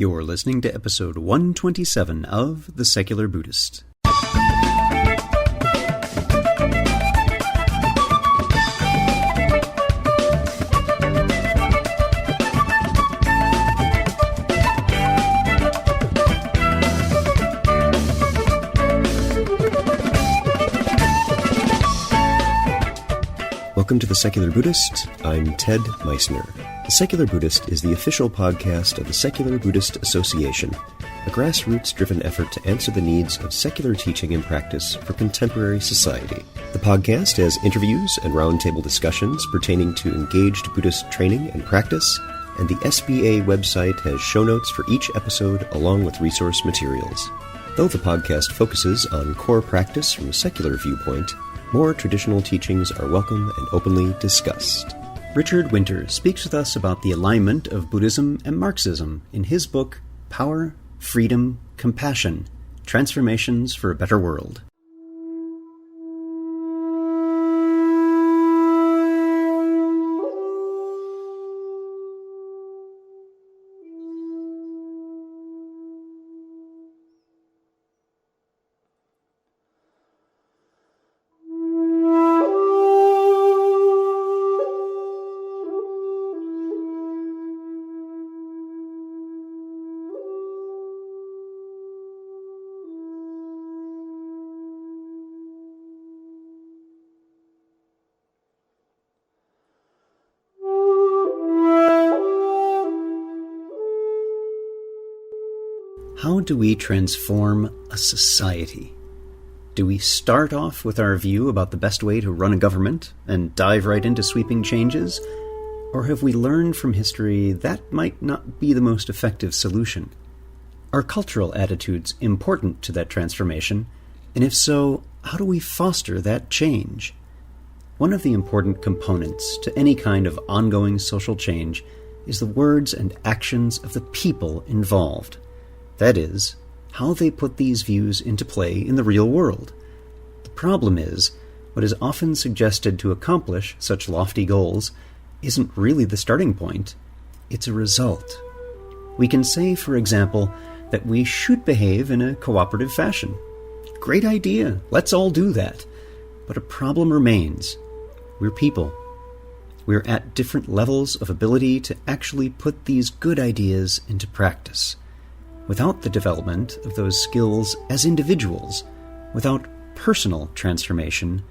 You're listening to episode 127 of The Secular Buddhist. Welcome to The Secular Buddhist. I'm Ted Meissner. The Secular Buddhist is the official podcast of the Secular Buddhist Association, a grassroots-driven effort to answer the needs of secular teaching and practice for contemporary society. The podcast has interviews and roundtable discussions pertaining to engaged Buddhist training and practice, and the SBA website has show notes for each episode along with resource materials. Though the podcast focuses on core practice from a secular viewpoint, more traditional teachings are welcome and openly discussed. Richard Winter speaks with us about the alignment of Buddhism and Marxism in his book, Power, Freedom, Compassion, Transformations for a Better World. How do we transform a society? Do we start off with our view about the best way to run a government and dive right into sweeping changes? Or have we learned from history that might not be the most effective solution? Are cultural attitudes important to that transformation? And if so, how do we foster that change? One of the important components to any kind of ongoing social change is the words and actions of the people involved. That is, how they put these views into play in the real world. The problem is, what is often suggested to accomplish such lofty goals isn't really the starting point, it's a result. We can say, for example, that we should behave in a cooperative fashion. Great idea, let's all do that. But a problem remains. We're people. We're at different levels of ability to actually put these good ideas into practice. Without the development of those skills as individuals, without personal transformation,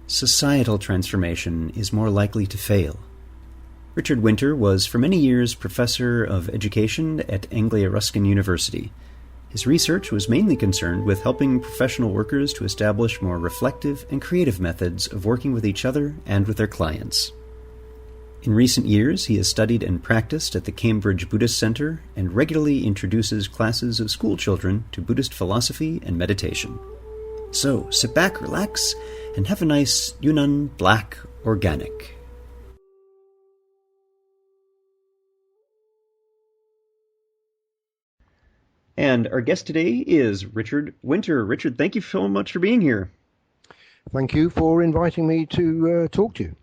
societal transformation is more likely to fail. Richard Winter was for many years professor of education at Anglia Ruskin University. His research was mainly concerned with helping professional workers to establish more reflective and creative methods of working with each other and with their clients. In recent years, he has studied and practiced at the Cambridge Buddhist Center and regularly introduces classes of school children to Buddhist philosophy and meditation. So, sit back, relax, and have a nice Yunnan Black Organic. And our guest today is Richard Winter. Richard, thank you so much for being here. Thank you for inviting me to talk to you.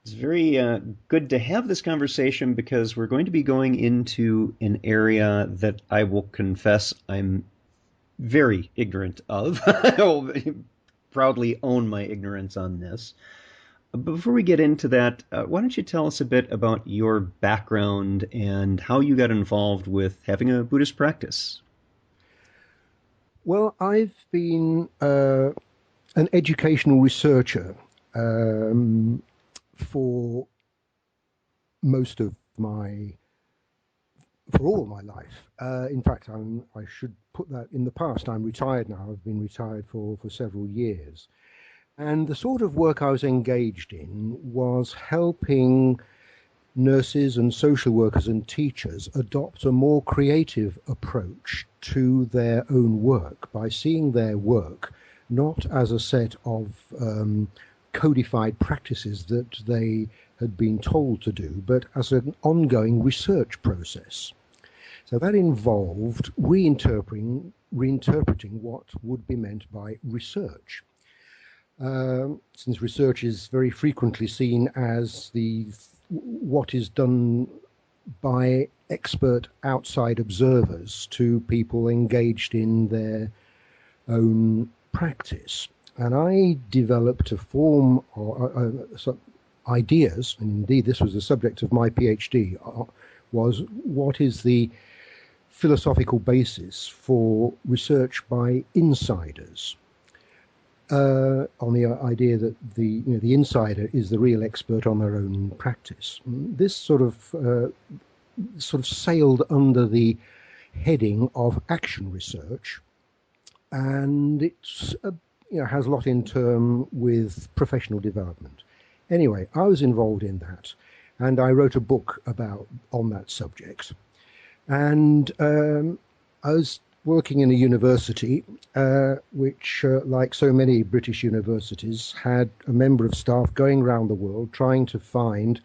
It's very good to have this conversation because we're going to be going into an area that I will confess I'm very ignorant of. I will proudly own my ignorance on this. Before we get into that, why don't you tell us a bit about your background and how you got involved with having a Buddhist practice? Well, I've been an educational researcher for all of my life. In fact, I should put that in the past. I'm retired now. I've been retired for several years. And the sort of work I was engaged in was helping nurses and social workers and teachers adopt a more creative approach to their own work by seeing their work not as a set of codified practices that they had been told to do, but as an ongoing research process. So that involved reinterpreting what would be meant by research. Since research is very frequently seen as what is done by expert outside observers to people engaged in their own practice. And I developed a form or some ideas, and indeed this was the subject of my PhD, was what is the philosophical basis for research by insiders, on the idea that the insider is the real expert on their own practice. This sort of sailed under the heading of action research, and it's has a lot in term with professional development. Anyway, I was involved in that, and I wrote a book on that subject. And I was working in a university, which, like so many British universities, had a member of staff going around the world trying to find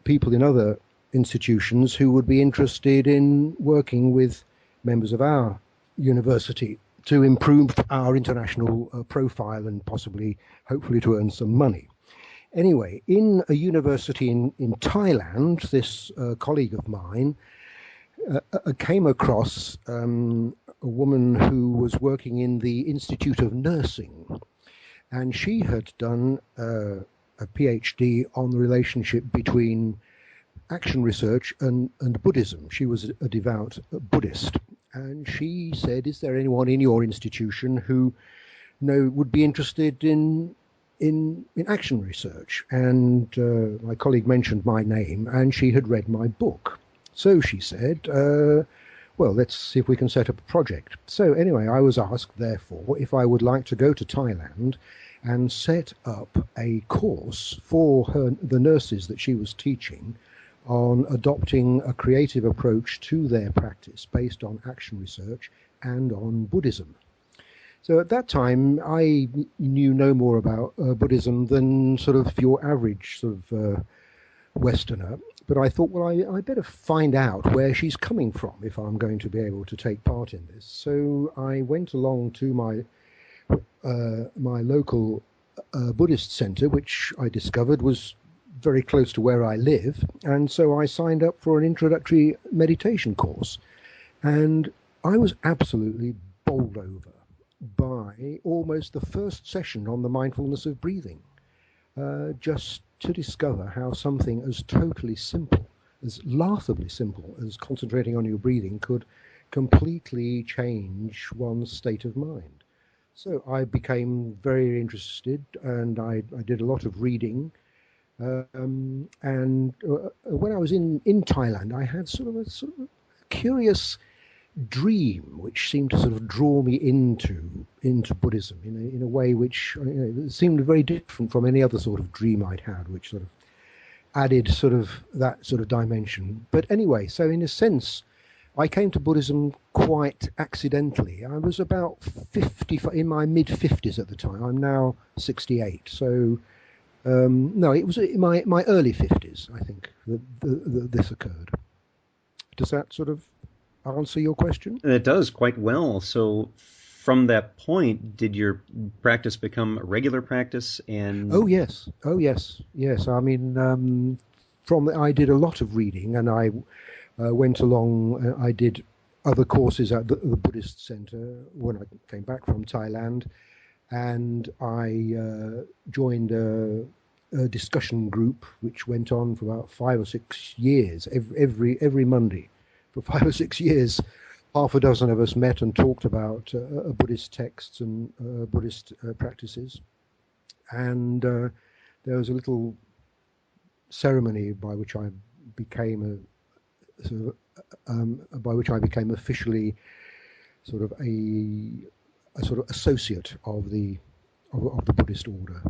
people in other institutions who would be interested in working with members of our university to improve our international profile and possibly, hopefully, to earn some money. Anyway, in a university in Thailand, this colleague of mine came across a woman who was working in the Institute of Nursing, and she had done a PhD on the relationship between action research and Buddhism. She was a devout Buddhist, and she said, "Is there anyone in your institution who would be interested in action research?" And my colleague mentioned my name, and she had read my book. So she said, well, let's see if we can set up a project. So anyway, I was asked, therefore, if I would like to go to Thailand and set up a course for the nurses that she was teaching on adopting a creative approach to their practice based on action research and on Buddhism. So at that time, I knew no more about Buddhism than sort of your average sort of Westerner. But I thought, well, I better find out where she's coming from if I'm going to be able to take part in this. So I went along to my local Buddhist center, which I discovered was very close to where I live. And so I signed up for an introductory meditation course. And I was absolutely bowled over by almost the first session on the mindfulness of breathing, just to discover how something as totally simple, as laughably simple as concentrating on your breathing could completely change one's state of mind. So I became very interested, and I did a lot of reading. And when I was in Thailand, I had sort of a curious dream which seemed to sort of draw me into Buddhism in a way which seemed very different from any other sort of dream I'd had, which sort of added sort of that sort of dimension. But anyway, so in a sense, I came to Buddhism quite accidentally. I was about 50, in my mid-50s at the time. I'm now 68, so no, it was in my early 50s, I think, that this occurred. Does that sort of answer your question? It does quite well. So from that point, did your practice become a regular practice? And Oh yes. I mean, I did a lot of reading, and I went along. I did other courses at the Buddhist Center when I came back from Thailand, and I joined a discussion group which went on for about 5 or 6 years. Every Monday for 5 or 6 years, half a dozen of us met and talked about Buddhist texts and Buddhist practices. And there was a little ceremony by which I became officially sort of a sort of associate of the Buddhist order.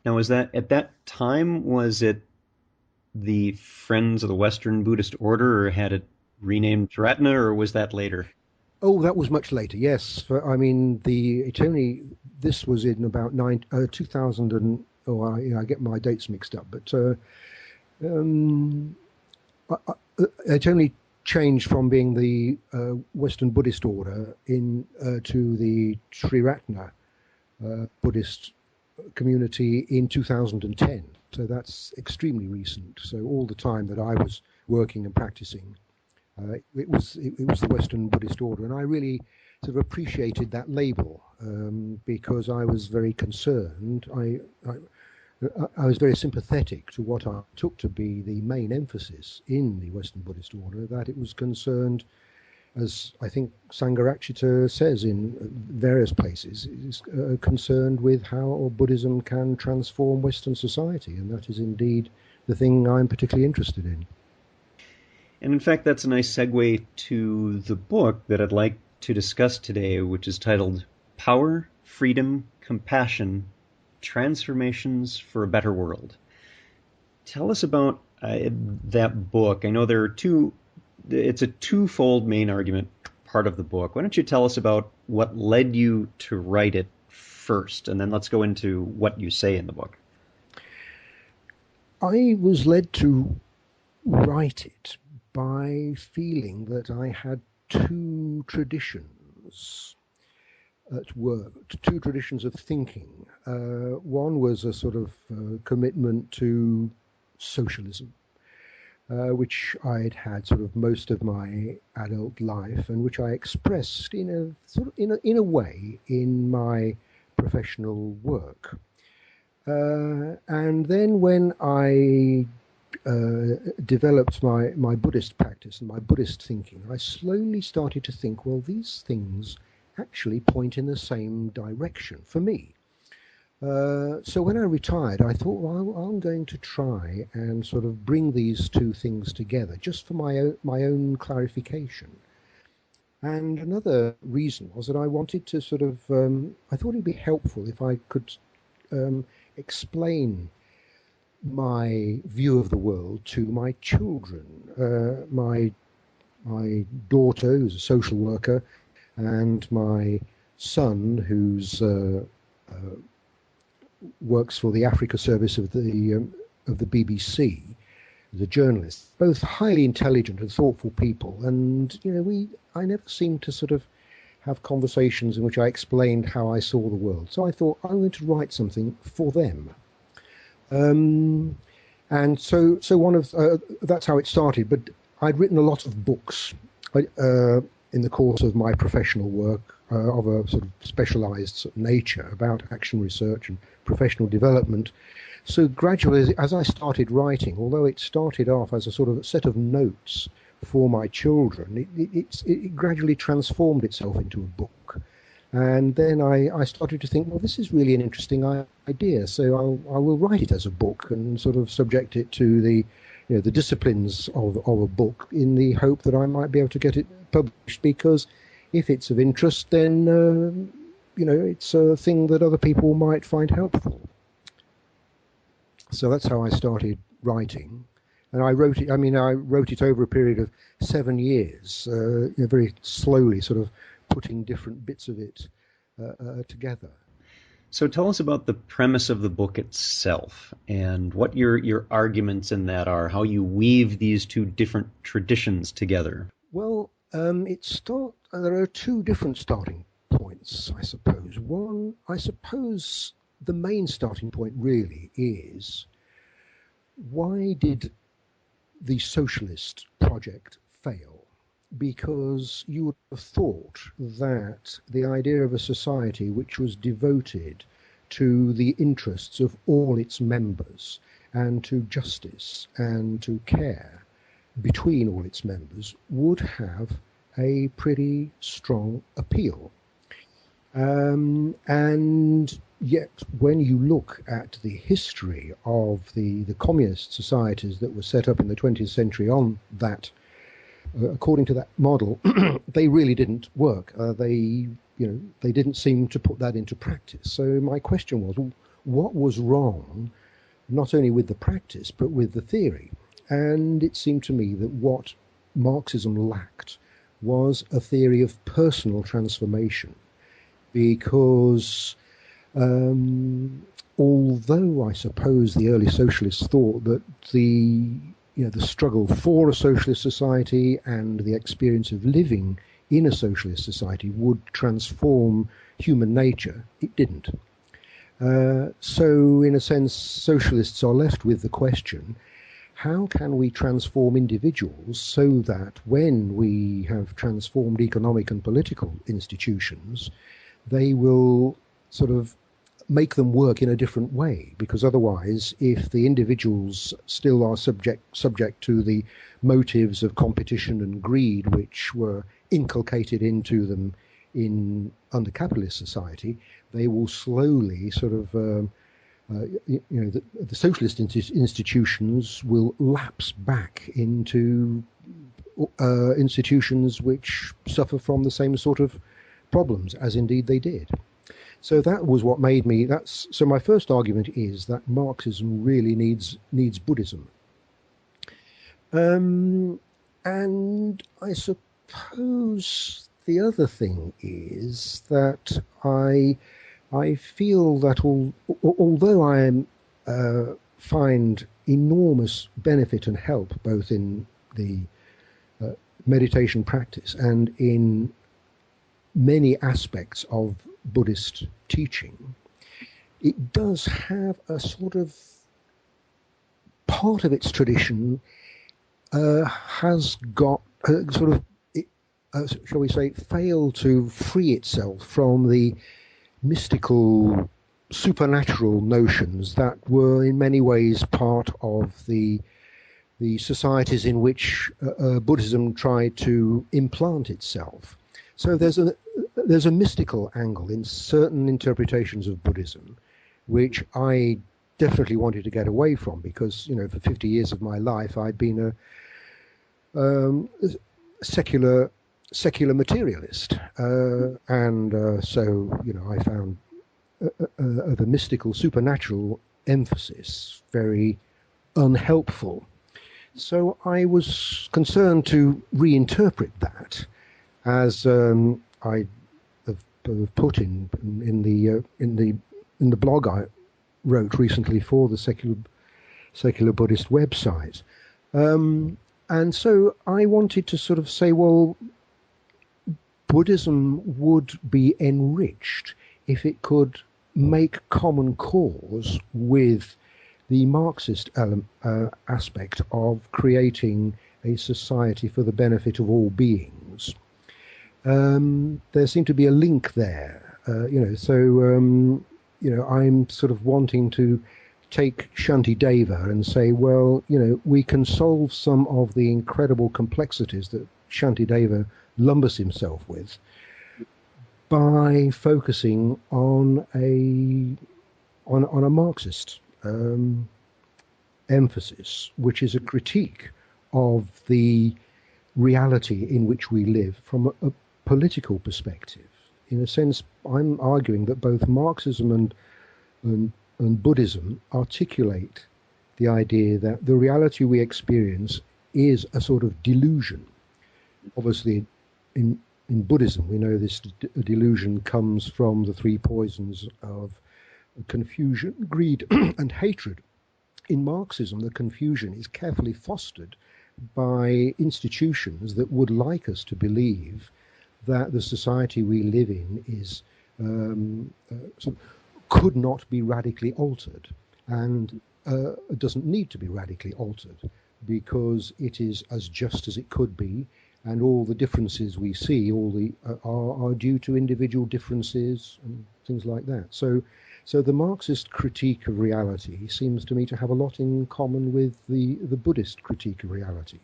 Now, was that at that time? Was it the Friends of the Western Buddhist Order, or had it renamed Triratna, or was that later? Oh, that was much later. Yes, I mean this was in about 2000 and I get my dates mixed up, but it only changed from being the Western Buddhist Order to the Triratna Buddhist community in 2010. So that's extremely recent. So all the time that I was working and practicing, it was the Western Buddhist Order, and I really sort of appreciated that label because I was very concerned. I was very sympathetic to what I took to be the main emphasis in the Western Buddhist Order, that it was concerned, as I think Sangharakshita says in various places, is concerned with how Buddhism can transform Western society, and that is indeed the thing I'm particularly interested in. And in fact, that's a nice segue to the book that I'd like to discuss today, which is titled Power, Freedom, Compassion, Transformations for a Better World. Tell us about that book. I know it's a twofold main argument part of the book. Why don't you tell us about what led you to write it first, and then let's go into what you say in the book. I was led to write it by feeling that I had two traditions at work, two traditions of thinking. One was a sort of commitment to socialism, which I'd had sort of most of my adult life, and which I expressed in a sort of in a way in my professional work. And then when I developed my Buddhist practice and my Buddhist thinking, I slowly started to think, well, these things actually point in the same direction for me. So when I retired, I thought, well, I'm going to try and sort of bring these two things together just for my own clarification. And another reason was that I wanted to sort of, I thought it'd be helpful if I could explain my view of the world to my children. My daughter, who's a social worker, and my son, who's works for the Africa service of the BBC, as a journalist. Both highly intelligent and thoughtful people, and I never seemed to sort of have conversations in which I explained how I saw the world. So I thought I'm going to write something for them. And so one of that's how it started. But I'd written a lot of books in the course of my professional work of a sort of specialized sort of nature about action research and professional development. So gradually, as I started writing, although it started off as a sort of set of notes for my children, it gradually transformed itself into a book. And then I started to think, well, this is really an interesting idea, so I will write it as a book and sort of subject it to the disciplines of a book, in the hope that I might be able to get it published, because if it's of interest, then it's a thing that other people might find helpful. So that's how I started writing. And I wrote it. I wrote it over a period of 7 years, very slowly, sort of putting different bits of it together. So tell us about the premise of the book itself and what your arguments in that are, how you weave these two different traditions together. Well, there are two different starting points, I suppose. One, I suppose the main starting point really is, why did the socialist project fail? Because you would have thought that the idea of a society which was devoted to the interests of all its members and to justice and to care between all its members would have a pretty strong appeal. And yet, when you look at the history of the communist societies that were set up in the 20th century on that, according to that model, they really didn't work. They didn't seem to put that into practice. So my question was, what was wrong, not only with the practice, but with the theory? And it seemed to me that what Marxism lacked was a theory of personal transformation, because although I suppose the early socialists thought that the struggle for a socialist society and the experience of living in a socialist society would transform human nature, it didn't. So, in a sense, socialists are left with the question: how can we transform individuals so that when we have transformed economic and political institutions, they will sort of make them work in a different way? Because otherwise, if the individuals still are subject to the motives of competition and greed which were inculcated into them in under capitalist society, they will slowly sort of the socialist institutions will lapse back into institutions which suffer from the same sort of problems as indeed they did. So that was what made me. So my first argument is that Marxism really needs Buddhism, and I suppose the other thing is that I feel that although I find enormous benefit and help both in the meditation practice and in many aspects of Buddhist teaching, it does have a sort of part of its tradition has got sort of, shall we say, failed to free itself from the mystical, supernatural notions that were in many ways part of the societies in which Buddhism tried to implant itself. So there's a mystical angle in certain interpretations of Buddhism, which I definitely wanted to get away from, because for 50 years of my life I'd been a secular materialist, and so I found the mystical, supernatural emphasis very unhelpful. So I was concerned to reinterpret that, as I have put in the blog I wrote recently for the secular Buddhist website, and so I wanted to sort of say, well, Buddhism would be enriched if it could make common cause with the Marxist aspect of creating a society for the benefit of all beings. There seemed to be a link there, so I'm sort of wanting to take Shantideva and say, well, we can solve some of the incredible complexities that Shantideva lumbers himself with by focusing on a Marxist emphasis, which is a critique of the reality in which we live from a political perspective. In a sense, I'm arguing that both Marxism and Buddhism articulate the idea that the reality we experience is a sort of delusion. Obviously, in Buddhism, we know this delusion comes from the three poisons of confusion, greed, and hatred. In Marxism, the confusion is carefully fostered by institutions that would like us to believe that the society we live in is could not be radically altered, and it doesn't need to be radically altered because it is as just as it could be, and all the differences we see are due to individual differences and things like that. So the Marxist critique of reality seems to me to have a lot in common with the Buddhist critique of reality.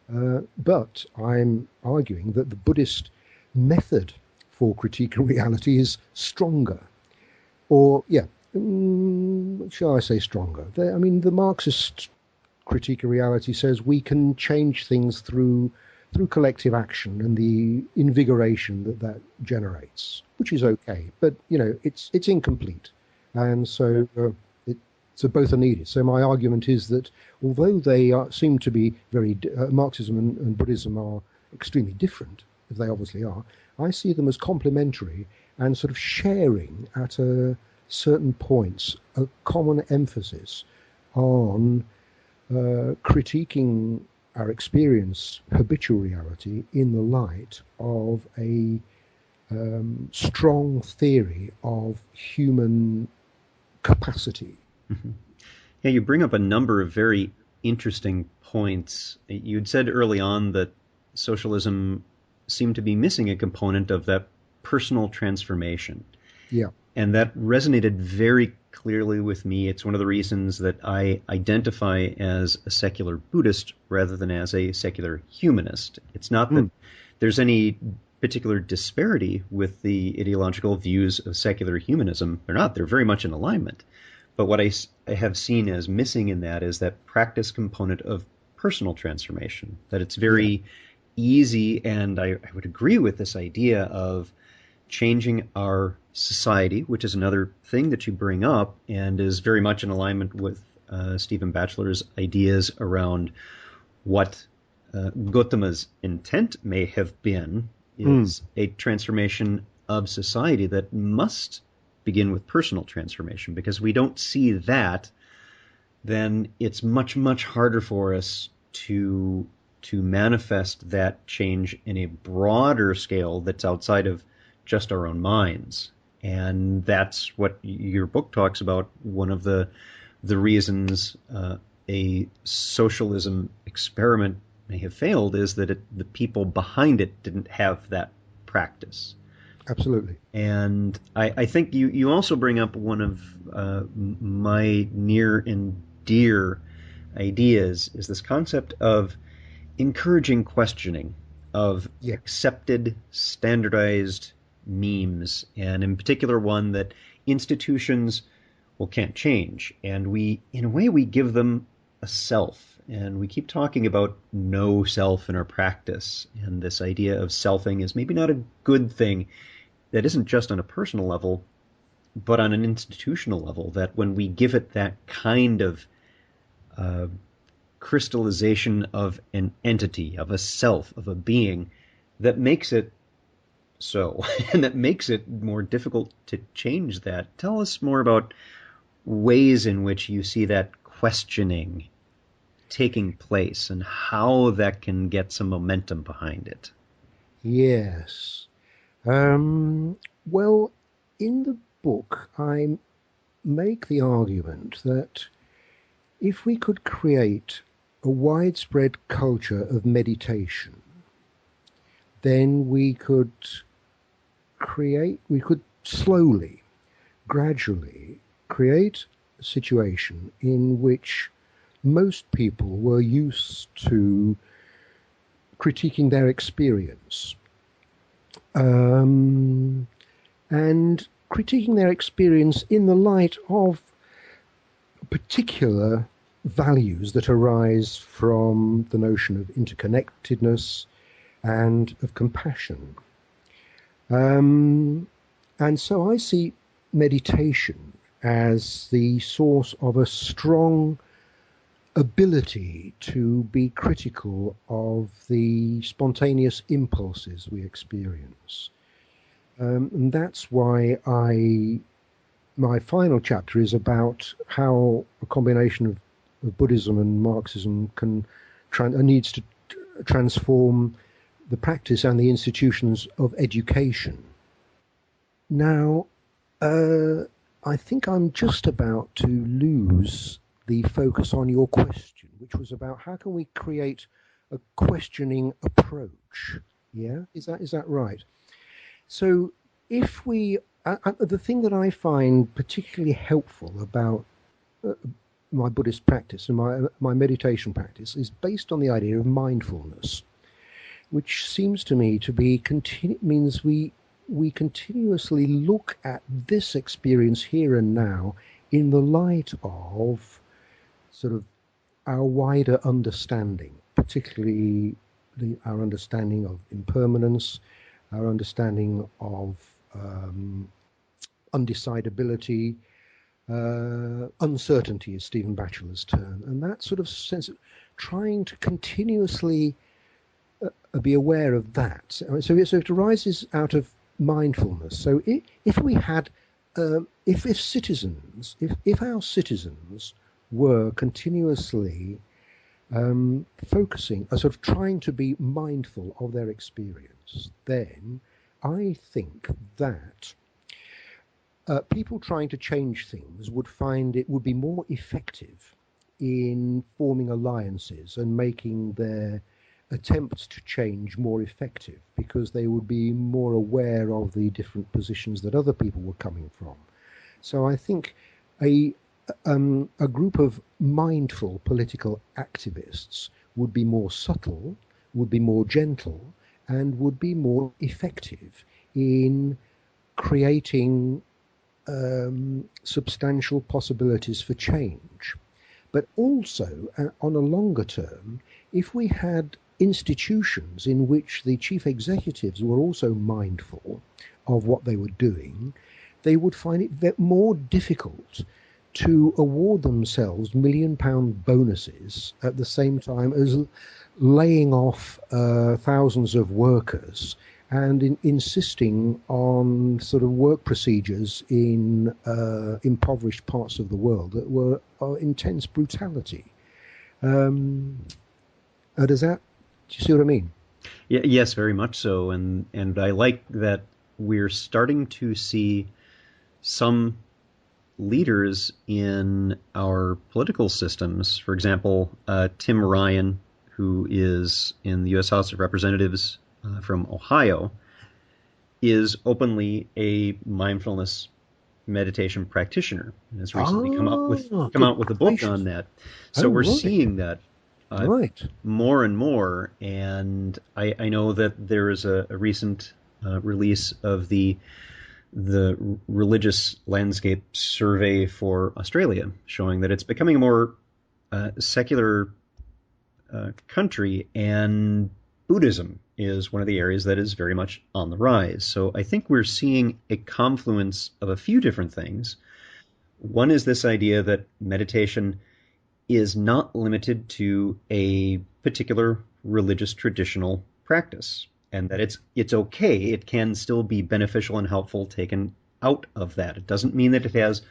But I'm arguing that the Buddhist method for critiquing reality is stronger. Or, shall I say stronger? The Marxist critique of reality says we can change things through collective action and the invigoration that generates, which is okay, but it's incomplete, and so so both are needed. So my argument is that although they seem to be very Marxism and Buddhism are extremely different, if they obviously are, I see them as complementary and sort of sharing at certain points a common emphasis on critiquing our experience, habitual reality, in the light of a strong theory of human capacity. Mm-hmm. Yeah, you bring up a number of very interesting points. You'd said early on that socialism seemed to be missing a component of that personal transformation. Yeah. And that resonated very clearly with me. It's one of the reasons that I identify as a secular Buddhist rather than as a secular humanist. It's not that there's any particular disparity with the ideological views of secular humanism. They're not. They're very much in alignment. But what I have seen as missing in that is that practice component of personal transformation, that it's very easy, and I would agree with this idea of changing our society, which is another thing that you bring up and is very much in alignment with Stephen Batchelor's ideas around what Gautama's intent may have been, is a transformation of society that must begin with personal transformation, because we don't see that, then it's much, much harder for us to manifest that change in a broader scale that's outside of just our own minds. And that's what your book talks about. One of the reasons a socialism experiment may have failed is that the people behind it didn't have that practice. Absolutely. And I think you also bring up one of my near and dear ideas, is this concept of encouraging questioning of accepted, standardized memes, and in particular one that institutions can't change. And we, in a way, we give them a self. And we keep talking about no self in our practice. And this idea of selfing is maybe not a good thing. That isn't just on a personal level, but on an institutional level, that when we give it that kind of crystallization of an entity, of a self, of a being, that makes it so, and that makes it more difficult to change that. Tell us more about ways in which you see that questioning taking place and how that can get some momentum behind it. Yes. Well, in the book, I make the argument that if we could create a widespread culture of meditation, then we could slowly, gradually create a situation in which most people were used to critiquing their experience. And critiquing their experience in the light of particular values that arise from the notion of interconnectedness and of compassion. And so I see meditation as the source of a strong ability to be critical of the spontaneous impulses we experience. And that's why my final chapter is about how a combination of Buddhism and Marxism needs to transform the practice and the institutions of education. Now, I think I'm just about to lose the focus on your question, which was about how can we create a questioning approach? Yeah, is that right? So if we, the thing that I find particularly helpful about my Buddhist practice and my meditation practice is based on the idea of mindfulness, which seems to me to be means we continuously look at this experience here and now in the light of sort of our wider understanding, particularly our understanding of impermanence, our understanding of undecidability, uncertainty is Stephen Batchelor's term, and that sort of sense of trying to continuously be aware of that. So it arises out of mindfulness. So if we had, if our citizens were continuously focusing, sort of trying to be mindful of their experience, then I think that people trying to change things would find it would be more effective in forming alliances and making their attempts to change more effective because they would be more aware of the different positions that other people were coming from. So I think a a group of mindful political activists would be more subtle, would be more gentle, and would be more effective in creating substantial possibilities for change. But also, on a longer term, if we had institutions in which the chief executives were also mindful of what they were doing, they would find it more difficult to award themselves £1 million bonuses at the same time as laying off thousands of workers and insisting on sort of work procedures in impoverished parts of the world that were intense brutality. Do you see what I mean? Yeah, yes, very much so. And I like that we're starting to see some leaders in our political systems. For example, Tim Ryan, who is in the U.S. House of Representatives from Ohio, is openly a mindfulness meditation practitioner and has recently come out with a book on that. So we're seeing that more and more. And I know that there is a recent release of the Religious Landscape Survey for Australia, showing that it's becoming a more secular country, and Buddhism is one of the areas that is very much on the rise. So I think we're seeing a confluence of a few different things. One is this idea that meditation is not limited to a particular religious traditional practice, and that it's okay. It can still be beneficial and helpful taken out of that. It doesn't mean that it has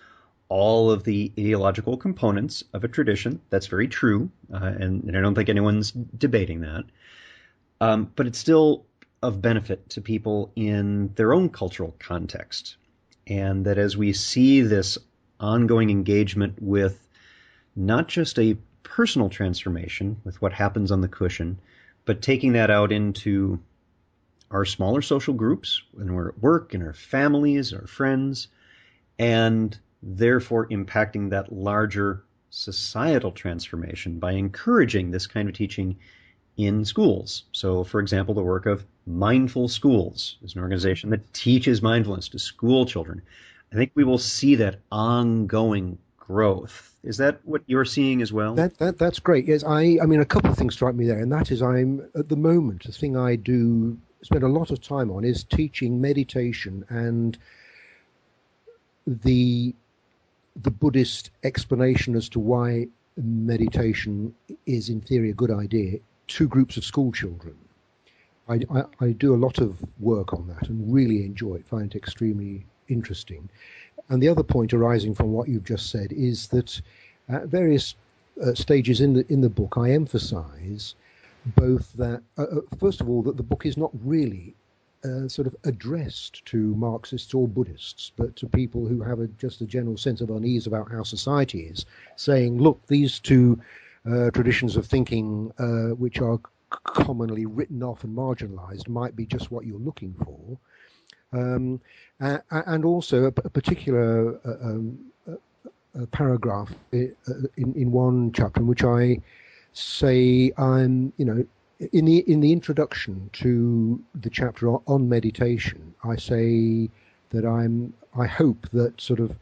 all of the ideological components of a tradition. That's very true, and I don't think anyone's debating that. But it's still of benefit to people in their own cultural context. And that as we see this ongoing engagement with not just a personal transformation with what happens on the cushion, but taking that out into our smaller social groups, when we're at work, in our families, our friends, and therefore impacting that larger societal transformation by encouraging this kind of teaching in schools. So, for example, the work of Mindful Schools is an organization that teaches mindfulness to school children. I think we will see that ongoing growth. Is that what you're seeing as well? That's great. Yes, I mean, a couple of things strike me there, and that is I'm, at the moment, the thing I do spend a lot of time on is teaching meditation and the Buddhist explanation as to why meditation is in theory a good idea to groups of school children. I do a lot of work on that and really enjoy it, find it extremely interesting. And the other point arising from what you've just said is that at various stages in the book, I emphasize both that, first of all, that the book is not really sort of addressed to Marxists or Buddhists, but to people who have just a general sense of unease about how society is, saying, look, these two traditions of thinking, which are commonly written off and marginalized, might be just what you're looking for. And also a particular paragraph in one chapter in which I say in the introduction to the chapter on meditation, I say that I hope that sort of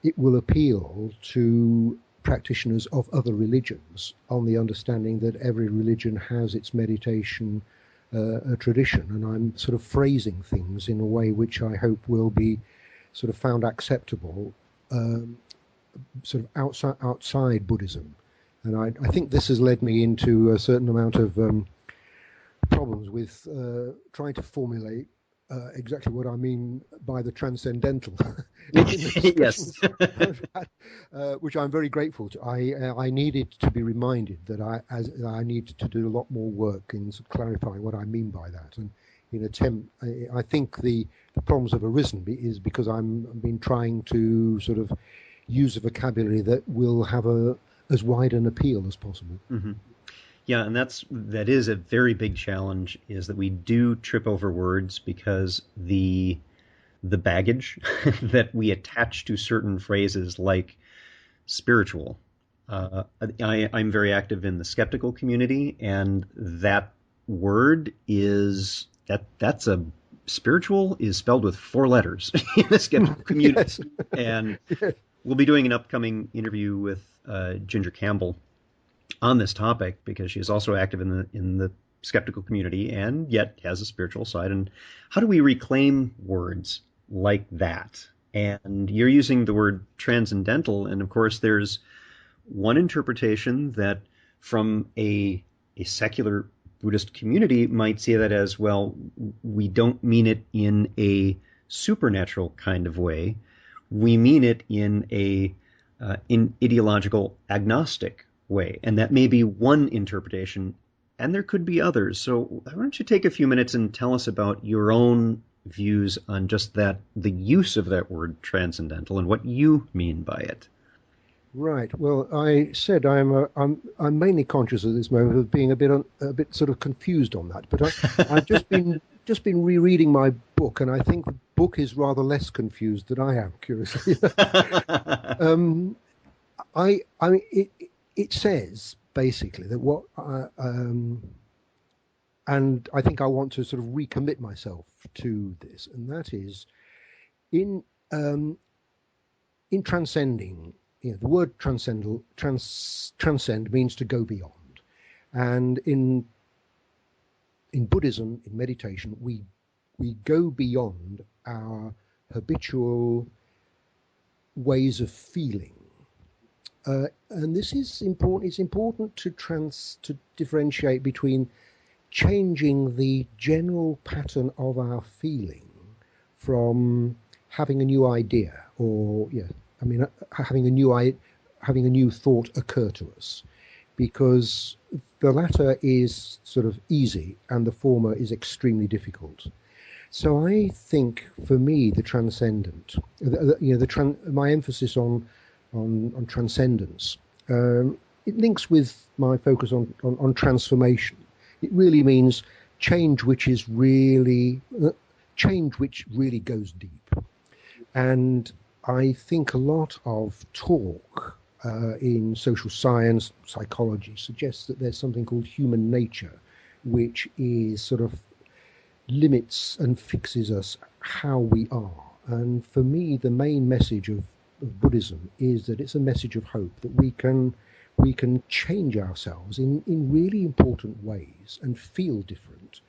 it will appeal to practitioners of other religions on the understanding that every religion has its meditation tradition, and I'm sort of phrasing things in a way which I hope will be sort of found acceptable sort of outside Buddhism. And I think this has led me into a certain amount of problems with trying to formulate exactly what I mean by the transcendental Yes. which I'm very grateful to. I needed to be reminded that I needed to do a lot more work in clarifying what I mean by that. And I think the problems have arisen is because I've been trying to sort of use a vocabulary that will have as wide an appeal as possible. Mm-hmm. Yeah, and that is a very big challenge, is that we do trip over words because the baggage that we attach to certain phrases like spiritual. I'm very active in the skeptical community, and that word that's a spiritual is spelled with 4 letters in the skeptical community. Yes. And we'll be doing an upcoming interview with Ginger Campbell on this topic, because she is also active in the skeptical community and yet has a spiritual side. And how do we reclaim words like that? And you're using the word transcendental, and of course there's one interpretation that from a secular Buddhist community might see that as, well, we don't mean it in a supernatural kind of way. We mean it in in ideological agnostic way. And that may be one interpretation, and there could be others. So why don't you take a few minutes and tell us about your own views on just that, the use of that word transcendental, and what you mean by it. Right. Well, I said I'm mainly conscious at this moment of being a bit sort of confused on that. But I've just been rereading my book, and I think the book is rather less confused than I am. Curiously, it says basically that what and I think I want to sort of recommit myself to this, and that is in transcending. The word transcend means to go beyond, and in Buddhism, in meditation, we go beyond our habitual ways of feeling, and this is important. It's important to differentiate between changing the general pattern of our feeling from having a new idea, or having a new thought occur to us, because the latter is sort of easy and the former is extremely difficult. So I think for me the transcendent, my emphasis on transcendence, it links with my focus on transformation. It really means change which really goes deep. And I think a lot of talk in social science, psychology, suggests that there's something called human nature, which is sort of limits and fixes us how we are. And for me, the main message of Buddhism is that it's a message of hope, that we can change ourselves in really important ways and feel different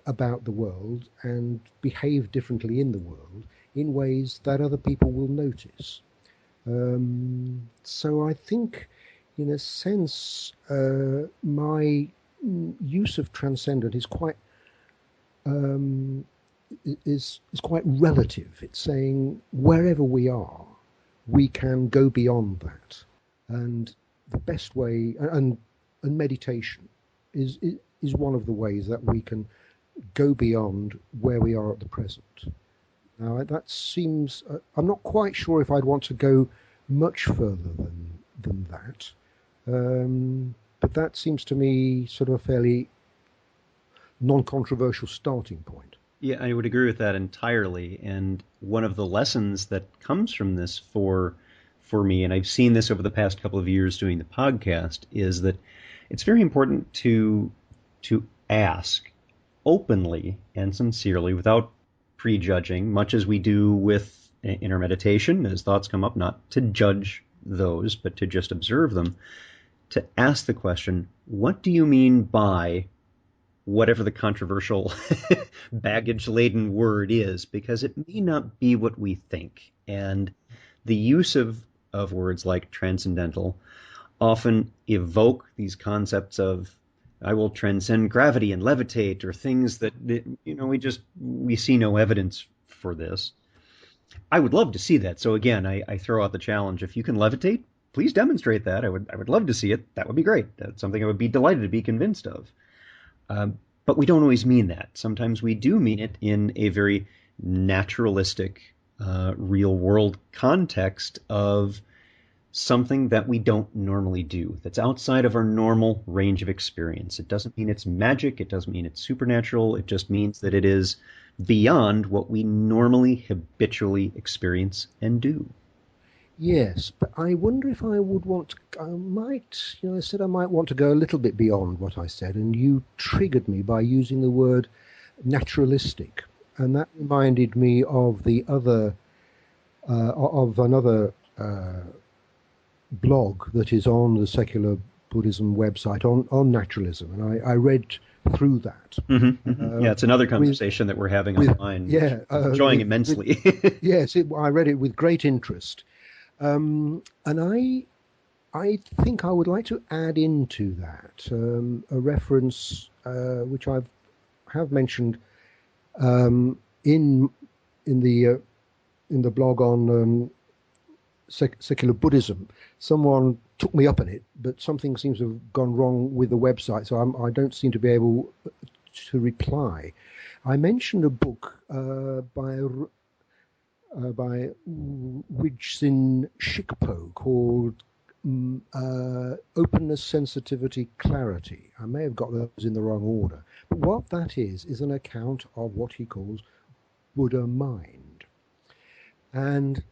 about the world and behave differently in the world in ways that other people will notice. So I think, in a sense, my use of transcendent is quite quite relative. It's saying wherever we are, we can go beyond that, and the best way, and meditation is one of the ways that we can go beyond where we are at the present. Now, that seems, I'm not quite sure if I'd want to go much further than that, but that seems to me sort of a fairly non-controversial starting point. Yeah, I would agree with that entirely. And one of the lessons that comes from this for me, and I've seen this over the past couple of years doing the podcast, is that it's very important to ask openly and sincerely, without prejudging, much as we do in our meditation, as thoughts come up, not to judge those, but to just observe them, to ask the question, what do you mean by whatever the controversial baggage-laden word is? Because it may not be what we think. And the use of words like transcendental often evoke these concepts of I will transcend gravity and levitate, or things that we see no evidence for this. I would love to see that. So again, I throw out the challenge. If you can levitate, please demonstrate that. I would love to see it. That would be great. That's something I would be delighted to be convinced of. But we don't always mean that. Sometimes we do mean it in a very naturalistic, real world context of something that we don't normally do, that's outside of our normal range of experience. It doesn't mean it's magic. It doesn't mean it's supernatural. It just means that it is beyond what we normally habitually experience and do. Yes, but I wonder if I would want to, I might, I said I might want to go a little bit beyond what I said, and you triggered me by using the word naturalistic. And that reminded me of the other, of another blog that is on the Secular Buddhism website on naturalism. And I read through that. Yeah, it's another conversation that we're having online. Yeah, enjoying immensely. Yes, I read it with great interest. And I think I would like to add into that a reference which have mentioned in the blog on secular Buddhism. Someone took me up on it, but something seems to have gone wrong with the website, so I don't seem to be able to reply. I mentioned a book by Wijsin Shikpo called Openness, Sensitivity, Clarity. I may have got those in the wrong order. But what that is an account of what he calls Buddha mind. And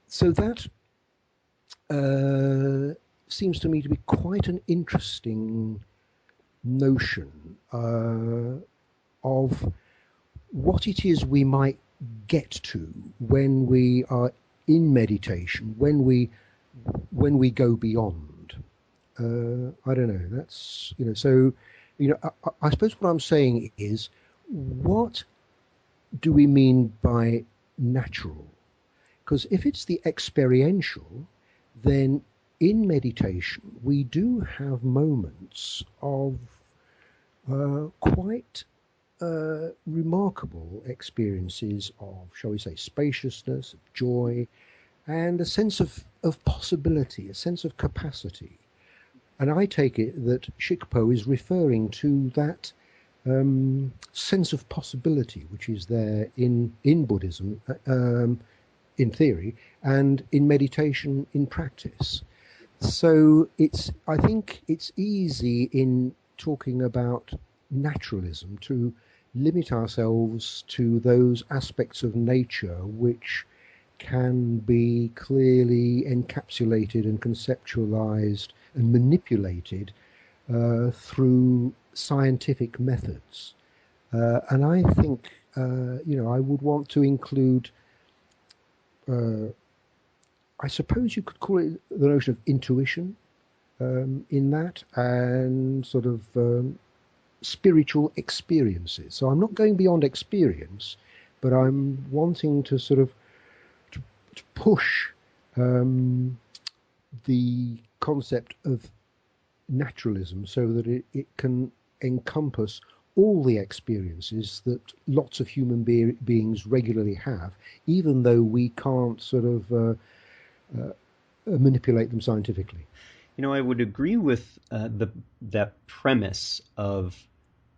so that seems to me to be quite an interesting notion of what it is we might get to when we are in meditation, when we go beyond. I don't know. That's So, I suppose what I'm saying is, what do we mean by natural? Because if it's the experiential, then in meditation we do have moments of quite remarkable experiences of, shall we say, spaciousness, of joy, and a sense of possibility, a sense of capacity. And I take it that Shikpo is referring to that sense of possibility which is there in Buddhism, in theory, and in meditation in practice. So I think it's easy in talking about naturalism to limit ourselves to those aspects of nature which can be clearly encapsulated and conceptualized and manipulated through scientific methods. And I think, I would want to include, I suppose you could call it the notion of intuition in that, and sort of spiritual experiences. So I'm not going beyond experience, but I'm wanting to sort of to push the concept of naturalism so that it can encompass all the experiences that lots of human beings regularly have, even though we can't sort of manipulate them scientifically. I would agree with that premise of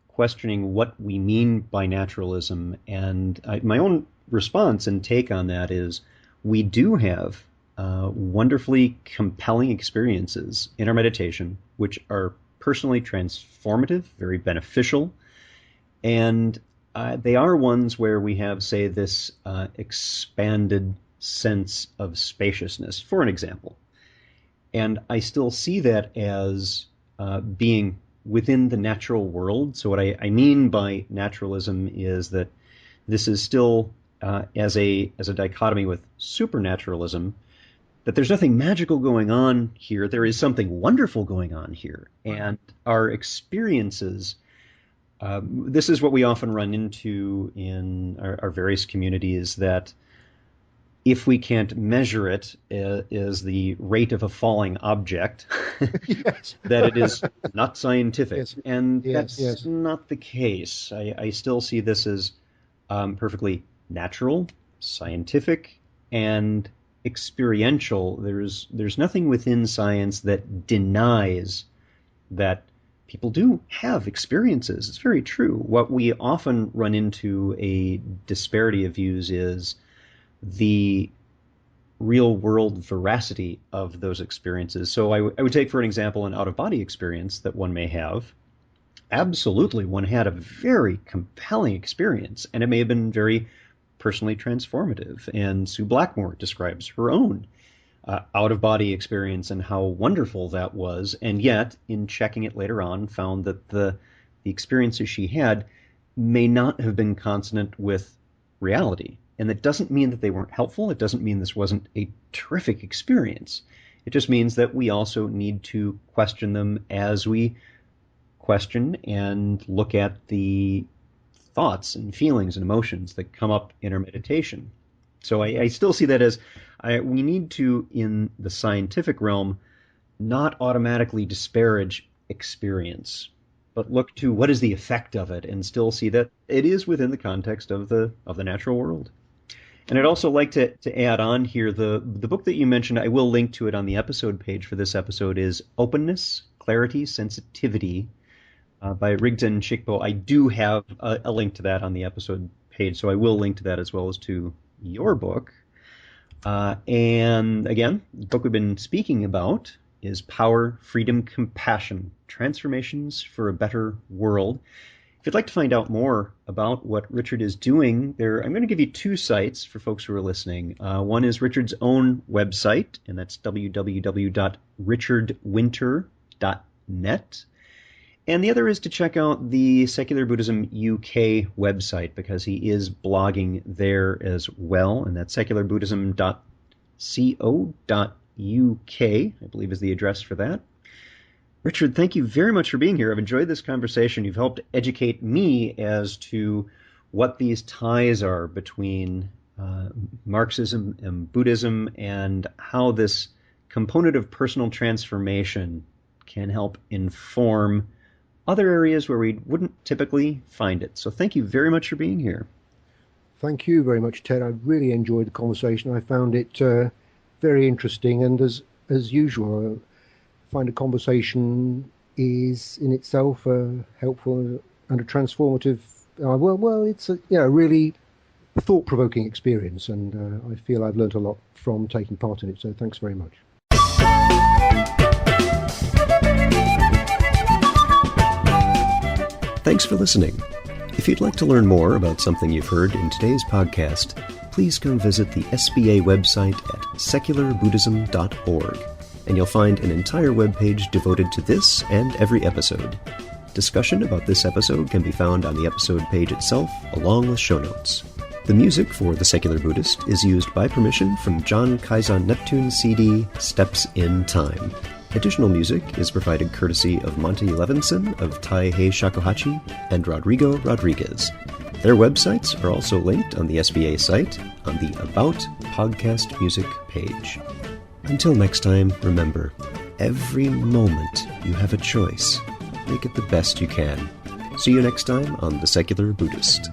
questioning what we mean by naturalism, and my own response and take on that is we do have wonderfully compelling experiences in our meditation, which are personally transformative, very beneficial, and they are ones where we have, say, this expanded sense of spaciousness, for an example. And I still see that as being within the natural world. So what I mean by naturalism is that this is still, as a dichotomy with supernaturalism, that there's nothing magical going on here. There is something wonderful going on here. And our experiences, this is what we often run into in our various communities, that if we can't measure it as the rate of a falling object, Yes. that it is not scientific. Yes. And Yes, that's yes. not the case. I still see this as perfectly natural, scientific, and experiential. There's nothing within science that denies that people do have experiences. It's very true. What we often run into a disparity of views is the real world veracity of those experiences. So I would take, for an example, an out-of-body experience that one may have. Absolutely, one had a very compelling experience, and it may have been very personally transformative. And Sue Blackmore describes her own out-of-body experience and how wonderful that was. And yet, in checking it later on, found that the experiences she had may not have been consonant with reality. And that doesn't mean that they weren't helpful. It doesn't mean this wasn't a terrific experience. It just means that we also need to question them as we question and look at the thoughts and feelings and emotions that come up in our meditation. So I still see that as we need to, in the scientific realm, not automatically disparage experience, but look to what is the effect of it and still see that it is within the context of the natural world. And I'd also like to add on here, the book that you mentioned, I will link to it on the episode page for this episode, is Openness, Clarity, Sensitivity by Rigden Shikpo. I do have a link to that on the episode page, so I will link to that as well as to your book. And again, the book we've been speaking about is Power, Freedom, Compassion, Transformations for a Better World. If you'd like to find out more about what Richard is doing, I'm going to give you two sites for folks who are listening. One is Richard's own website, and that's www.richardwinter.net. And the other is to check out the Secular Buddhism UK website, because he is blogging there as well, and that's secularbuddhism.co.uk, I believe is the address for that. Richard, thank you very much for being here. I've enjoyed this conversation. You've helped educate me as to what these ties are between Marxism and Buddhism, and how this component of personal transformation can help inform other areas where we wouldn't typically find it. So thank you very much for being here. Thank you very much, Ted. I really enjoyed the conversation. I found it very interesting, and as usual, I find a conversation is in itself helpful and a transformative. It's a really thought-provoking experience, and I feel I've learned a lot from taking part in it. So thanks very much. Thanks for listening. If you'd like to learn more about something you've heard in today's podcast, please come visit the SBA website at secularbuddhism.org, and you'll find an entire webpage devoted to this and every episode. Discussion about this episode can be found on the episode page itself, along with show notes. The music for The Secular Buddhist is used by permission from John Kaizan Neptune CD, Steps in Time. Additional music is provided courtesy of Monty Levinson of Taihei Shakuhachi and Rodrigo Rodriguez. Their websites are also linked on the SBA site on the About Podcast Music page. Until next time, remember, every moment you have a choice. Make it the best you can. See you next time on The Secular Buddhist.